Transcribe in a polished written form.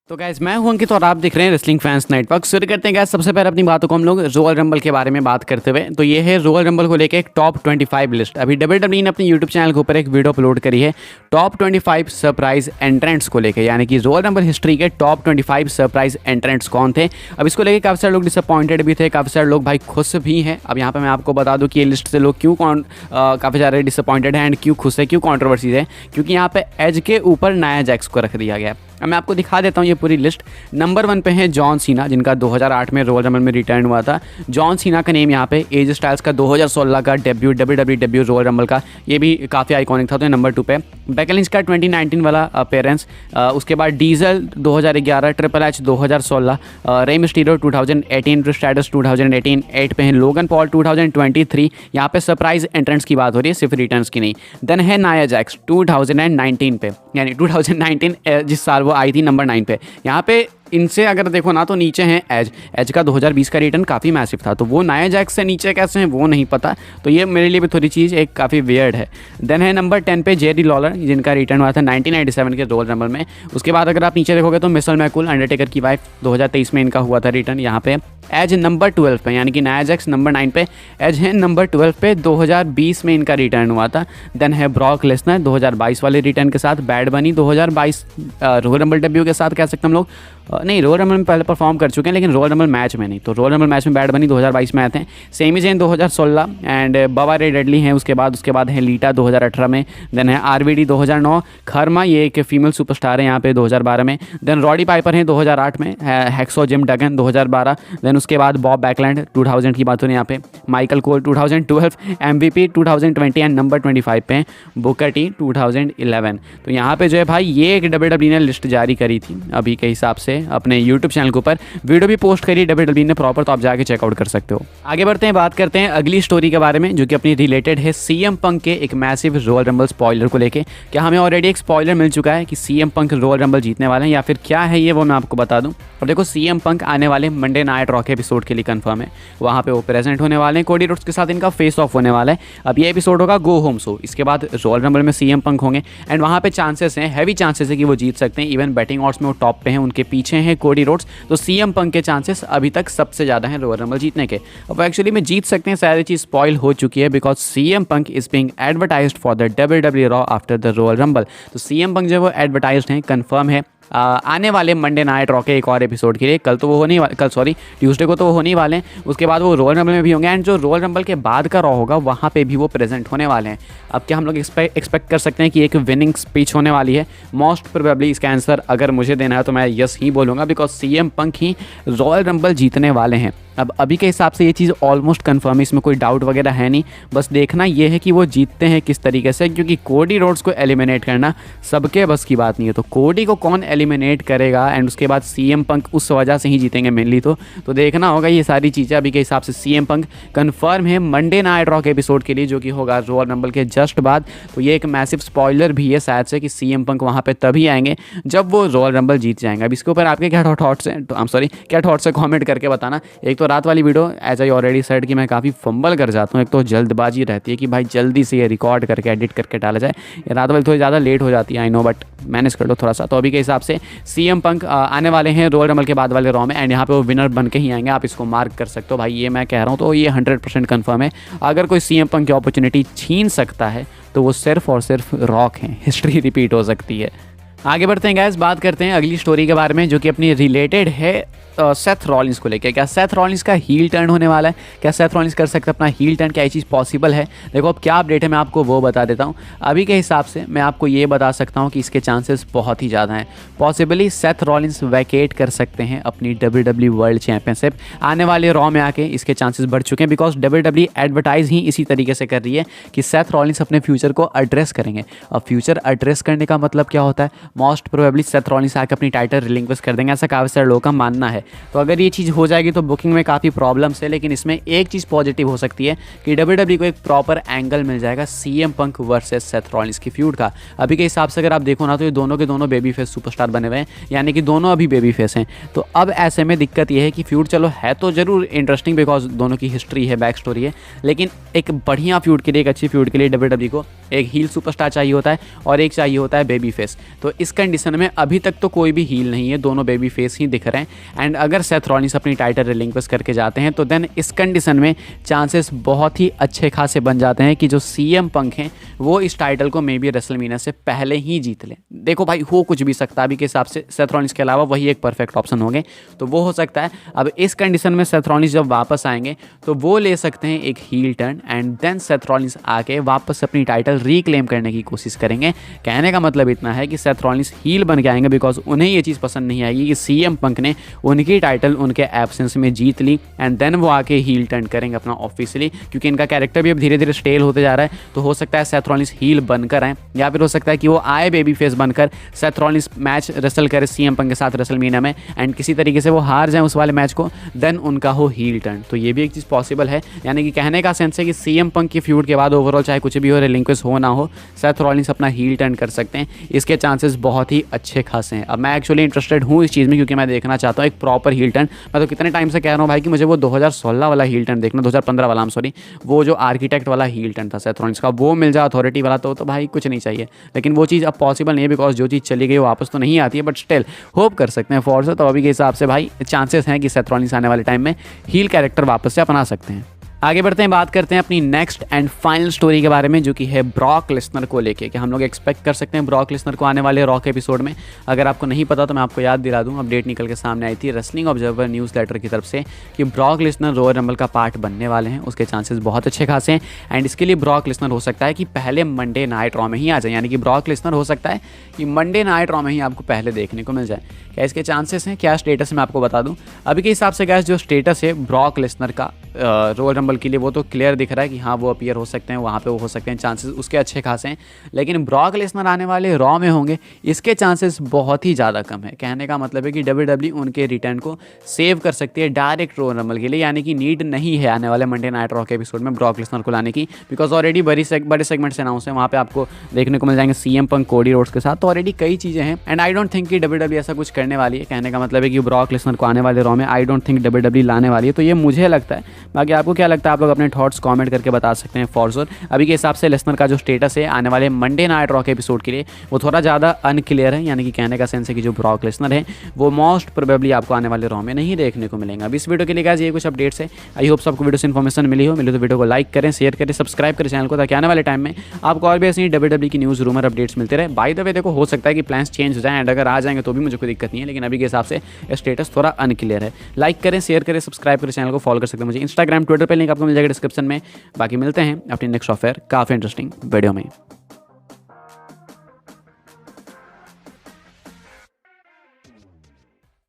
तो गाइस मैं हूं अंकित और आप देख रहे हैं रेसलिंग फैंस नेटवर्क। शुरू करते हैं गाइस सबसे पहले अपनी बातों को हम लोग रॉयल रंबल के बारे में बात करते हुए। तो ये है रॉयल रंबल को लेके एक टॉप 25 लिस्ट। अभी डब्ल्यूडब्ल्यूई ने अपने यूट्यूब चैनल के ऊपर एक वीडियो अपलोड करी है टॉप 25 सरप्राइज एंट्रेंट्स को लेकर, यानी कि रॉयल रंबल हिस्ट्री के टॉप 25 सरप्राइज एंट्रेंट्स कौन थे। अब इसको लेकर काफ़ी सारे लोग डिसअपॉइंटेड भी थे, काफ़ी सारे लोग भाई खुश भी हैं। अब यहाँ पर मैं आपको बता दूँ कि ये लिस्ट से लोग क्यों काफ़ी सारे डिसअपॉइंटेड हैं एंड क्यों खुश है, क्यों कॉन्ट्रोवर्सीज है, क्योंकि यहाँ पे एज के ऊपर नाया जैक्स को रख दिया गया। अब मैं आपको दिखा देता हूँ ये पूरी लिस्ट। नंबर 1 पे है जॉन सीना, जिनका 2008 में रॉयल रंबल में रिटर्न हुआ था। जॉन सीना का नेम यहाँ पे एज स्टाइल्स का 2016 का debut WWE debut royal rumble का, ये भी काफ़ी आइकॉनिक था। तो नंबर 2 पे बेकी लिंच का 2019 वाला अपेयरेंस, उसके बाद diesel 2011, triple H 2016, Rey Mysterio 2018, status 2018, 8 पे है लोगन पॉल 2023। यहाँ पे सरप्राइज एंट्रेंस की बात हो रही है, सिर्फ रिटर्न्स की नहीं। देन है नाया जैक्स 2019 पे, यानी 2019 जिस साल वो आई थी नंबर 9 पे। यहाँ पे इनसे अगर देखो ना तो नीचे हैं एज का 2020 का रिटर्न काफ़ी मैसिव था, तो वो नाया जैक्स से नीचे कैसे हैं वो नहीं पता। तो ये मेरे लिए भी थोड़ी चीज़ एक काफ़ी वियर्ड है। देन है नंबर 10 पे जेरी लॉलर, जिनका रिटर्न हुआ था 1997 के रॉयल रंबल में। उसके बाद अगर आप नीचे देखोगे तो मिशेल मैककूल अंडरटेकर की वाइफ 2023 में इनका हुआ था रिटर्न। यहाँ पे एज नंबर 12 पे, यानी कि नाया जैक्स नंबर 9 पे, एज है नंबर 12 पे, 2020 में इनका रिटर्न हुआ था। देन है ब्रॉक लेसनर 2022 वाले रिटर्न के साथ, बैड बनी 2022 रॉयल रंबल डेब्यू के साथ कह सकते हम लोग, नहीं रॉयल रंबल में पहले परफॉर्म कर चुके हैं लेकिन रॉयल रंबल मैच में नहीं। तो रॉयल रंबल मैच में बैड बनी 2022 में आए थे। सेमी जेन 2016 एंड बाबा रे डेडली हैं। उसके बाद है लीटा 2018 में। देन है आरवीडी 2009, खर्मा ये एक फीमेल सुपरस्टार है यहाँ पे 2012 में। देन रॉडी पाइपर हैं 2008 में, हैक्सो जिम डगन 2012। देन उसके बाद बॉब बैकलैंड 2000 की बात हो रही है यहाँ पे, Michael Cole 2012, MVP 2020 and number 25 पे बुकर टी 2011। तो यहाँ पे जो है भाई ये एक डब्ल्यूडब्ल्यूई ने लिस्ट जारी करी थी अभी के हिसाब से, अपने यूट्यूब चैनल के ऊपर वीडियो भी पोस्ट करी डब्ल्यूडब्ल्यूई ने प्रॉपर, तो आप जाके चेकआउट कर सकते हो। आगे बढ़ते हैं, बात करते हैं अगली स्टोरी के बारे में जो कि अपनी रिलेटेड है सीएम पंक के एक मैसिव रॉयल रंबल स्पॉइलर को लेके। क्या हमें ऑलरेडी एक स्पॉइलर मिल चुका है कि सीएम पंक रॉयल रंबल जीतने वाले हैं या फिर क्या है ये, वो मैं आपको बता दूं। और देखो सीएम पंक आने वाले मंडे नाइट रॉ के एपिसोड के लिए कंफर्म है, वहाँ पे वो प्रेजेंट होने वाले हैं। कोडी रोड्स के साथ इनका फेस ऑफ होने वाला है। अब ये एपिसोड होगा गो होम शो, इसके बाद रॉयल रंबल में सीएम पंक होंगे एंड वहाँ पे चांसेस हैं, हैवी चांसेस है कि वो जीत सकते हैं। इवन बैटिंग ऑड्स में वो टॉप पे हैं, उनके पीछे हैं कोडी रोड्स। तो सीएम पंक के चांसेस अभी तक सबसे ज़्यादा हैं रॉयल रंबल जीतने के। अब एक्चुअली में जीत सकते हैं, सारी चीज़ स्पॉइल हो चुकी है because CM Punk is being advertised for the WWE raw after the royal rumble. तो सीएम पंक जो वो एडवर्टाइज्ड हैं, कंफर्म है आने वाले मंडे नाइट रॉ के एक और एपिसोड के लिए। कल तो वो होने ट्यूसडे को तो वो होने ही वाले हैं। उसके बाद वो रॉयल रंबल में भी होंगे एंड जो रॉयल रंबल के बाद का रॉ होगा वहाँ पे भी वो प्रेजेंट होने वाले हैं। अब क्या हम लोग एक्सपेक्ट कर सकते हैं कि एक विनिंग स्पीच होने वाली है? मोस्ट प्रोबेबली इसका आंसर अगर मुझे देना है तो मैं यस ही बोलूँगा because CM Punk he royal rumble जीतने वाले हैं। अब अभी के हिसाब से ये चीज़ ऑलमोस्ट कंफर्म है, इसमें कोई डाउट वगैरह है नहीं। बस देखना ये है कि वो जीतते हैं किस तरीके से, क्योंकि कोडी रोड्स को एलिमिनेट करना सबके बस की बात नहीं है। तो कोडी को कौन एलिमिनेट करेगा एंड उसके बाद सीएम पंक उस वजह से ही जीतेंगे मेनली। तो देखना होगा ये सारी चीज़ें। अभी के हिसाब से सीएम पंक कंफर्म है मंडे नाइट रॉ के एपिसोड के लिए जो कि होगा रॉयल रंबल के जस्ट बाद। तो ये एक मैसिव स्पॉइलर भी है शायद से कि सीएम पंक वहाँ पर तभी आएंगे जब वो रॉयल रंबल जीत जाएंगे। अब इसके ऊपर आपके क्या थॉट्स हैं, क्या थॉट्स है कॉमेंट करके बताना। एक तो रात वाली video as I already said कि मैं काफ़ी फंबल कर जाता हूँ, एक तो जल्दबाजी रहती है कि भाई जल्दी से ये रिकॉर्ड करके एडिट करके डाला जाए। ये रात वाली थोड़ी ज़्यादा लेट हो जाती है, आई नो, बट मैनेज कर लो थोड़ा सा। तो अभी के हिसाब से सीएम पंक आने वाले हैं रॉयल रंबल के बाद वाले रॉ में एंड यहाँ पे वो विनर बन के ही आएंगे। आप इसको मार्क कर सकते हो भाई, ये मैं कह रहा हूँ तो ये 100% कन्फर्म है। अगर कोई सीएम पंक की अपॉर्चुनिटी छीन सकता है तो वो सिर्फ और सिर्फ रॉक हैं, हिस्ट्री रिपीट हो सकती है। आगे बढ़ते हैं गाइस, बात करते हैं अगली स्टोरी के बारे में जो कि अपनी रिलेटेड है सेथ रॉलिंस को लेकर। क्या सेथ रॉलिंस का हील टर्न होने वाला है? क्या सेथ रॉलिंस कर सकते हैं अपना हील टर्न? क्या ये चीज़ पॉसिबल है? देखो अब क्या अपडेट है मैं आपको वो बता देता हूँ। अभी के हिसाब से मैं आपको ये बता सकता हूँ कि इसके चांसेस बहुत ही ज़्यादा हैं। पॉसिबली सेथ रॉलिंस वैकेट कर सकते हैं अपनी डब्ल्यूडब्ल्यूई वर्ल्ड चैंपियनशिप। आने वाले रॉ में आके इसके चांसेस बढ़ चुके हैं बिकॉज डब्ल्यूडब्ल्यूई एडवर्टाइज ही इसी तरीके से कर रही है कि सेथ रॉलिंस अपने फ्यूचर को एड्रेस करेंगे। अब फ्यूचर एड्रेस करने का मतलब क्या होता है? मोस्ट प्रोबेबली सेथ रॉलिंस आके अपनी टाइटल रिलिंक्विश कर देंगे, ऐसा काफ़ी सारे लोगों का मानना है। तो अगर ये चीज़ हो जाएगी तो बुकिंग में काफ़ी प्रॉब्लम्स है, लेकिन इसमें एक चीज़ पॉजिटिव हो सकती है कि डब्ल्यूडब्ल्यूई को एक प्रॉपर एंगल मिल जाएगा CM Punk versus Seth Rollins की फ्यूड का। अभी के हिसाब से अगर आप देखो ना तो ये दोनों के दोनों बेबी फेस सुपरस्टार बने हुए हैं, यानी कि दोनों अभी बेबी फेस हैं। तो अब ऐसे में दिक्कत ये है कि फ्यूड चलो है तो ज़रूर इंटरेस्टिंग बिकॉज दोनों की हिस्ट्री है, बैक स्टोरी है, लेकिन एक बढ़िया फ्यूड के लिए, एक अच्छी फ्यूड के लिए डब्ल्यूडब्ल्यूई को एक हील सुपरस्टार चाहिए होता है और एक चाहिए होता है बेबी फेस। तो इस कंडीशन में अभी तक तो कोई भी हील नहीं है, दोनों बेबी फेस ही दिख रहे हैं। एंड अगर सेथ रॉलिंस अपनी टाइटल रिलिंक्विश करके जाते हैं तो देन इस कंडीशन में चांसेस बहुत ही अच्छे खासे बन जाते हैं कि जो CM पंक हैं वो इस टाइटल को मे बी रेसलमेनिया से पहले ही जीत लें। देखो भाई, हो कुछ भी सकता है, अभी के हिसाब से सेथ रॉलिंस के अलावा वही एक परफेक्ट ऑप्शन होंगे, तो वो हो सकता है। अब इस कंडीशन में सेथ रॉलिंस जब वापस आएंगे तो वो ले सकते हैं एक heel turn and then Seth Rollins आके वापस अपनी टाइटल रिक्लेम करने की कोशिश करेंगे। कहने का मतलब इतना है कि सेथ रॉलिंस हील बन के आएंगे बिकॉज उन्हें ये चीज़ पसंद नहीं आएगी कि CM पंक ने उनकी टाइटल उनके एब्सेंस में जीत ली एंड देन वो आके हील टर्न करेंगे अपना ऑफिशियली, क्योंकि इनका कैरेक्टर भी अब धीरे धीरे स्टेल होते जा रहा है। तो हो सकता है सेथ रॉलिंस हील बनकर आए या फिर हो सकता है कि वो आए बेबी फेस बनकर, सेथ रॉलिंस मैच रेसल करे CM पंक के साथ रेसलमेनिया में एंड किसी तरीके से वो हार जाए उस वाले मैच को, देन उनका हो हील टर्न। तो ये भी एक चीज़ पॉसिबल है। यानी कि कहने का सेंस है कि CM पंक की फ्यूड के बाद ओवरऑल चाहे कुछ भी हो, रिलिंक्विश हो ना हो, सेथ रॉलिंस अपना हील टर्न कर सकते हैं। इसके चांसेस बहुत ही अच्छे खासे हैं। अब मैं एक्चुअली इंटरेस्टेड हूँ इस चीज़ में क्योंकि मैं देखना चाहता हूँ एक प्रॉपर हील टर्न। मैं तो कितने टाइम से कह रहा हूँ भाई कि मुझे वो 2016 वाला हील टर्न देखना, 2015 वाला, सॉरी, वो जो आर्किटेक्ट वाला हील टर्न था सेथ रॉलिंस का, वो मिल जाए अथॉरिटी वाला तो भाई कुछ नहीं चाहिए। लेकिन वो चीज़ अब पॉसिबल नहीं है बिकॉज जो चीज़ चली गई वो वापस तो नहीं आती है, बट स्टिल होप कर सकते हैं फॉर से। तो अभी के हिसाब से भाई चांसेस हैं कि सेथ रॉलिंस आने वाले टाइम में हील कैरेक्टर वापस से अपना सकते हैं। आगे बढ़ते हैं, बात करते हैं अपनी नेक्स्ट एंड फाइनल स्टोरी के बारे में जो कि है ब्रॉक लेसनर को लेके, कि हम लोग एक्सपेक्ट कर सकते हैं ब्रॉक लेसनर को आने वाले रॉक एपिसोड में। अगर आपको नहीं पता तो मैं आपको याद दिला दूं, अपडेट निकल के सामने आई थी रेसलिंग ऑब्जर्वर न्यूज़ लेटर की तरफ से कि ब्रॉक लेसनर रॉयल रंबल का पार्ट बनने वाले हैं। उसके चांसेस बहुत अच्छे खासे हैं एंड इसके लिए ब्रॉक लेसनर हो सकता है कि पहले मंडे नाइट रॉ में ही आ जाए। यानी कि ब्रॉक लेसनर हो सकता है कि मंडे नाइट रॉ में ही आपको पहले देखने को मिल जाए। क्या इसके चांसेस हैं, क्या स्टेटस मैं आपको बता दूं। अभी के हिसाब से गैस जो स्टेटस है ब्रॉक लेसनर का रॉयल रंबल के लिए वो तो क्लियर दिख रहा है कि हाँ वो अपीयर हो सकते हैं, वहाँ पे वो हो सकते हैं, चांसेस उसके अच्छे खासे हैं। लेकिन ब्रॉक लेसनर आने वाले रॉ में होंगे, इसके चांसेस बहुत ही ज़्यादा कम है। कहने का मतलब है कि WWE उनके रिटर्न को सेव कर सकती है डायरेक्ट रॉयल रंबल के लिए। यानी कि नीड नहीं है आने वाले मंडे नाइट रॉ के एपिसोड में ब्रॉक लेसनर को लाने की, बिकॉज ऑलरेडी बड़े सेगमेंट से अनाउंस है, वहाँ पे आपको देखने को मिल जाएंगे CM पंक कोडी रोड्स के साथ। तो ऑलरेडी कई चीज़ें हैं एंड आई डोंट थिंक कि WWE ऐसा कुछ करने वाली है। कहने का मतलब है कि ब्रॉक लेसनर को आने वाले रॉ में आई डोंट थिंक WWE लाने वाली है। तो ये मुझे लगता है। बाकी आपको क्या लगता है आप लोग अपने थॉट्स कमेंट करके बता सकते हैं फॉर श्योर। अभी के हिसाब से लेसनर का जो स्टेटस है आने वाले मंडे नाइट रॉ के एपिसोड के लिए वो थोड़ा ज़्यादा अनक्लियर है। यानी कि कहने का सेंस है कि जो ब्रॉक लेसनर है वो मोस्ट प्रोबेबली आपको आने वाले रॉ में नहीं देखने को मिलेंगे। अब इस वीडियो के लिए गाइस ये कुछ अपडेट्स है। आई होप सबको वीडियो से इन्फॉर्मेशन मिली तो वीडियो को लाइक करें, शेयर करें, सब्सक्राइब करें चैनल को, ताकि आने वाले टाइम में आपको और भी ऐसी WWE की न्यूज़ रूमर अपडेट्स मिलते रहे। बाय द वे देखो, हो सकता है कि प्लान्स चेंज हो जाएं एंड अगर आ जाएंगे तो भी मुझे कोई दिक्कत नहीं है, लेकिन अभी के हिसाब से स्टेटस थोड़ा अनक्लियर है। लाइक करें, शेयर करें, सब्सक्राइब करें, चैनल को फॉलो कर सकते हैं। मुझे इंस्टाग्राम, ट्विटर पर लिंक आपको मिल जाएगा डिस्क्रिप्शन में। बाकी मिलते हैं अपनी नेक्स्ट ऑफर काफ़ी इंटरेस्टिंग वीडियो में।